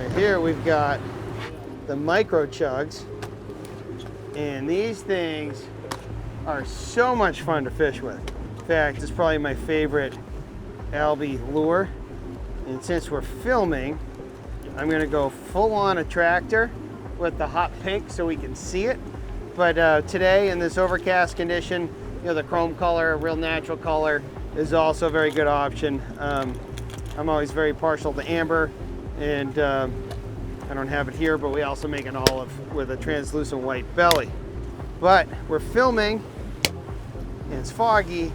So here we've got the micro chugs, and these things are so much fun to fish with. In fact, it's probably my favorite Albie lure. And since we're filming, I'm gonna go full on Attractor with the hot pink so we can see it. But today in this overcast condition, you know, the chrome color, a real natural color, is also a very good option. I'm always very partial to amber, and I don't have it here, but we also make an olive with a translucent white belly. But we're filming, and it's foggy,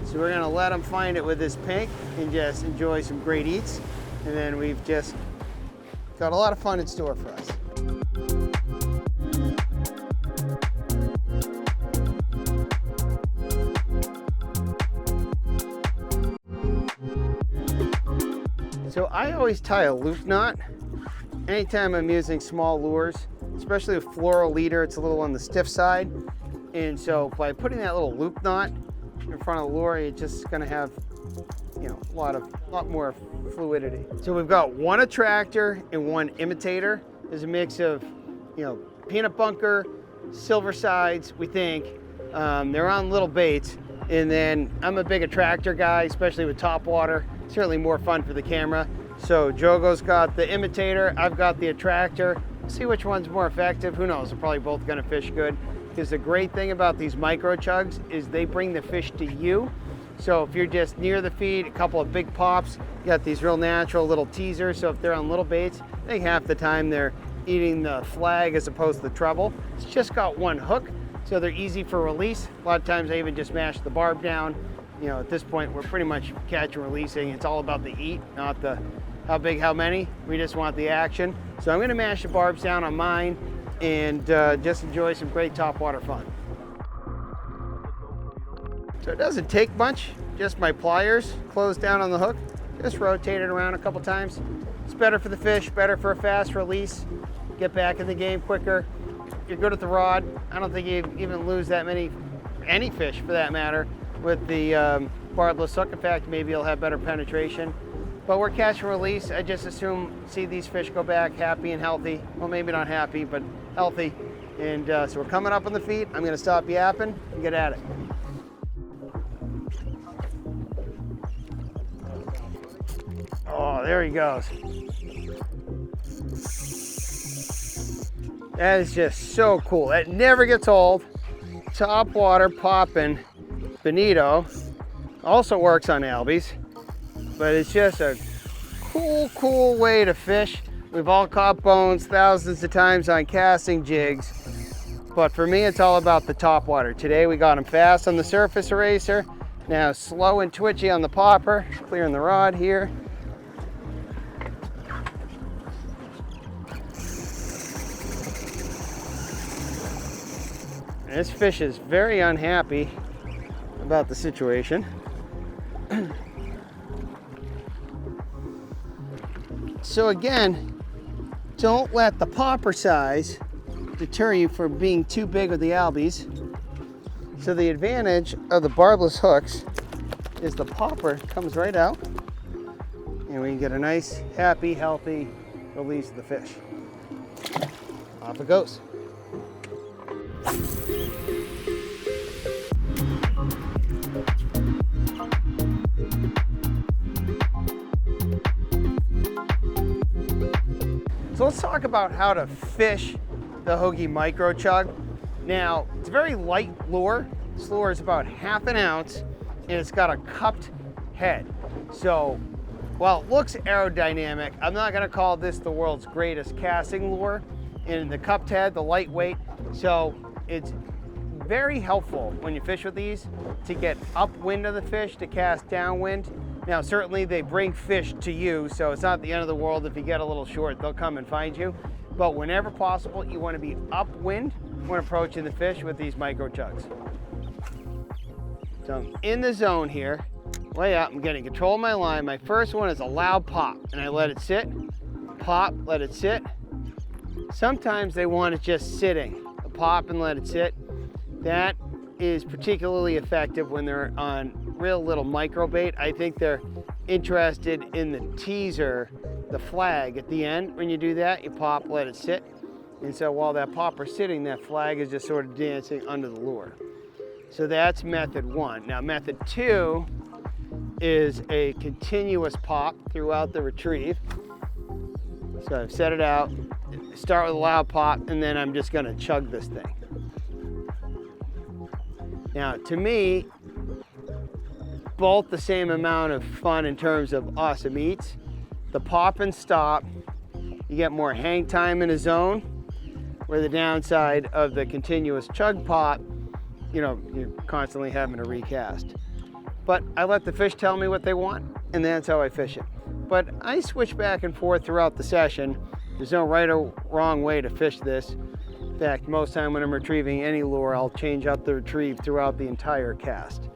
so we're gonna let them find it with this pink and just enjoy some great eats. And then we've just got a lot of fun in store for us. So I always tie a loop knot anytime I'm using small lures, especially with floral leader. It's a little on the stiff side, and so by putting that little loop knot in front of the lure, it's just going to have, you know, a lot more fluidity. So we've got one Attractor and one imitator. There's a mix of, you know, peanut bunker, silversides. We think they're on little baits, and then I'm a big Attractor guy, especially with top water. Certainly more fun for the camera. So Jogo's got the imitator, I've got the Attractor. See which one's more effective. Who knows? They're probably both going to fish good. Because the great thing about these micro chugs is they bring the fish to you. So if you're just near the feed, a couple of big pops, you got these real natural little teasers. So if they're on little baits, I think half the time they're eating the flag as opposed to the treble. It's just got one hook, so they're easy for release. A lot of times I even just mash the barb down. You know, at this point, we're pretty much catch and releasing. It's all about the eat, not the how big, how many. We just want the action. So I'm gonna mash the barbs down on mine and just enjoy some great topwater fun. So it doesn't take much, just my pliers close down on the hook, just rotate it around a couple times. It's better for the fish, better for a fast release, get back in the game quicker. You're good at the rod. I don't think you even lose that many, any fish for that matter, with the barbless hook. In fact, maybe you'll have better penetration. But we're catch and release. I just assume see these fish go back happy and healthy. Well, maybe not happy, but healthy. And so we're coming up on the feet. I'm gonna stop yapping and get at it. Oh, there he goes. That is just so cool. That never gets old. Top water popping Bonito. Also works on Albies, but it's just a cool way to fish. We've all caught bones thousands of times on casting jigs, but for me it's all about the top water. Today we got them fast on the surface eraser, now slow and twitchy on the popper. Clearing the rod here. And this fish is very unhappy about the situation. So again, don't let the popper size deter you from being too big with the Albies. So the advantage of the barbless hooks is the popper comes right out and we can get a nice, happy, healthy release of the fish. Off it goes. So let's talk about how to fish the Hogy Micro Chug. Now, it's a very light lure. This lure is about ½ an ounce, and it's got a cupped head. So while it looks aerodynamic, I'm not gonna call this the world's greatest casting lure. In the cupped head, the lightweight, so it's very helpful when you fish with these to get upwind of the fish, to cast downwind. Now, certainly they bring fish to you, so it's not the end of the world if you get a little short, they'll come and find you. But whenever possible, you want to be upwind when approaching the fish with these micro chugs. So I'm in the zone here, way up, I'm getting control of my line. My first one is a loud pop, and I let it sit, pop, let it sit. Sometimes they want it just sitting, a pop and let it sit. That is particularly effective when they're on real little micro bait. I think they're interested in the teaser, the flag at the end. When you do that, you pop, let it sit. And so while that popper's sitting, that flag is just sort of dancing under the lure. So that's method one. Now method two is a continuous pop throughout the retrieve. So I've set it out, start with a loud pop, and then I'm just gonna chug this thing. Now to me, both the same amount of fun in terms of awesome eats. The pop and stop, you get more hang time in a zone, where the downside of the continuous chug pop, you know, you're constantly having to recast. But I let the fish tell me what they want, and that's how I fish it. But I switch back and forth throughout the session. There's no right or wrong way to fish this. In fact, most time when I'm retrieving any lure, I'll change up the retrieve throughout the entire cast.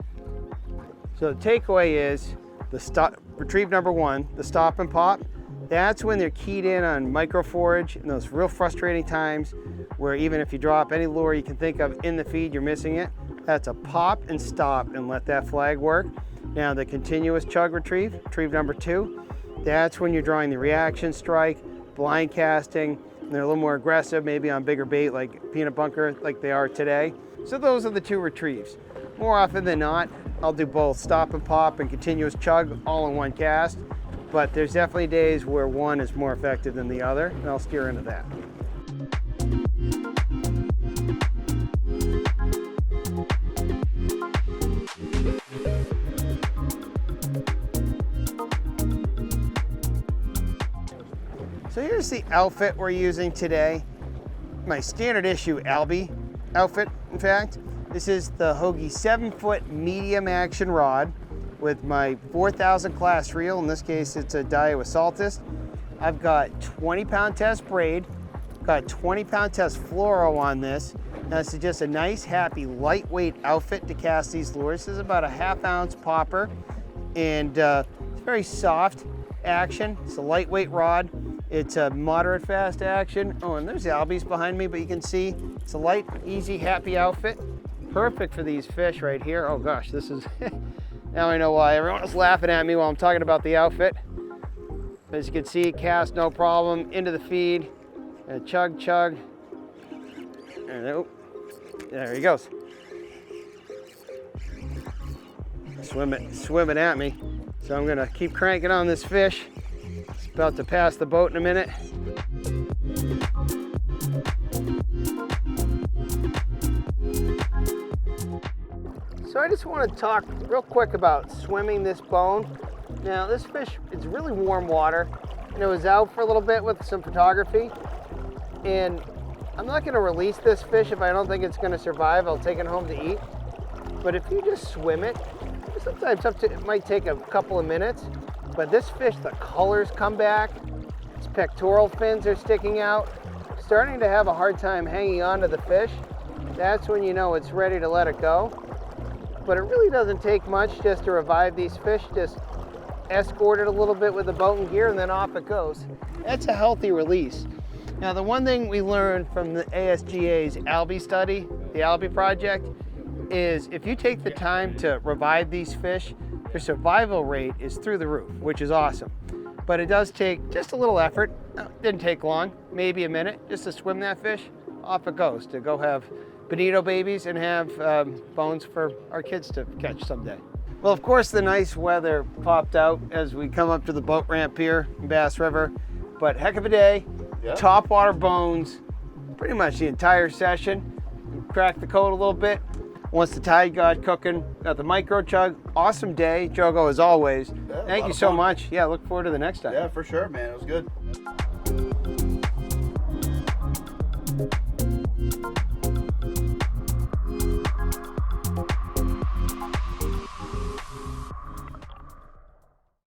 So the takeaway is, retrieve number one, the stop and pop, that's when they're keyed in on micro forage and those real frustrating times where even if you drop any lure you can think of in the feed, you're missing it. That's a pop and stop and let that flag work. Now the continuous chug retrieve number two, that's when you're drawing the reaction strike, blind casting, and they're a little more aggressive, maybe on bigger bait like peanut bunker like they are today. So those are the two retrieves. More often than not, I'll do both stop and pop and continuous chug all in one cast, but there's definitely days where one is more effective than the other, and I'll steer into that. So here's the outfit we're using today. My standard issue Albie outfit, in fact. This is the Hogy 7-foot medium action rod with my 4000 class reel. In this case, it's a Daiwa Saltus. I've got 20-pound test braid, got 20-pound test fluoro on this. Now this is just a nice, happy, lightweight outfit to cast these lures. This is about a 1/2 ounce popper, and it's very soft action. It's a lightweight rod. It's a moderate fast action. Oh, and there's the Albies behind me, but you can see it's a light, easy, happy outfit. Perfect for these fish right here. Oh gosh, this is, now I know why. Everyone was laughing at me while I'm talking about the outfit. As you can see, cast no problem, into the feed, and chug, chug. And oh, there he goes. Swimming at me. So I'm gonna keep cranking on this fish. It's about to pass the boat in a minute. So I just want to talk real quick about swimming this bone. Now this fish, it's really warm water, and it was out for a little bit with some photography, and I'm not going to release this fish if I don't think it's going to survive. I'll take it home to eat. But if you just swim it, sometimes it might take a couple of minutes, but this fish, the colors come back, its pectoral fins are sticking out, starting to have a hard time hanging on to the fish. That's when you know it's ready to let it go. But it really doesn't take much just to revive these fish. Just escort it a little bit with the boat and gear, and then off it goes. That's a healthy release. Now, the one thing we learned from the ASGA's Albie study, the Albie project, is if you take the time to revive these fish, their survival rate is through the roof, which is awesome. But it does take just a little effort. It didn't take long, maybe a minute, just to swim that fish. Off it goes to go have Bonito babies and have bones for our kids to catch someday. Well, of course, the nice weather popped out as we come up to the boat ramp here in Bass River. But heck of a day, yeah. Top water bones, pretty much the entire session. Cracked the code a little bit. Once the tide got cooking, got the micro chug. Awesome day, Jogo, as always. Yeah, thank you so much. Yeah, look forward to the next time. Yeah, for sure, man. It was good.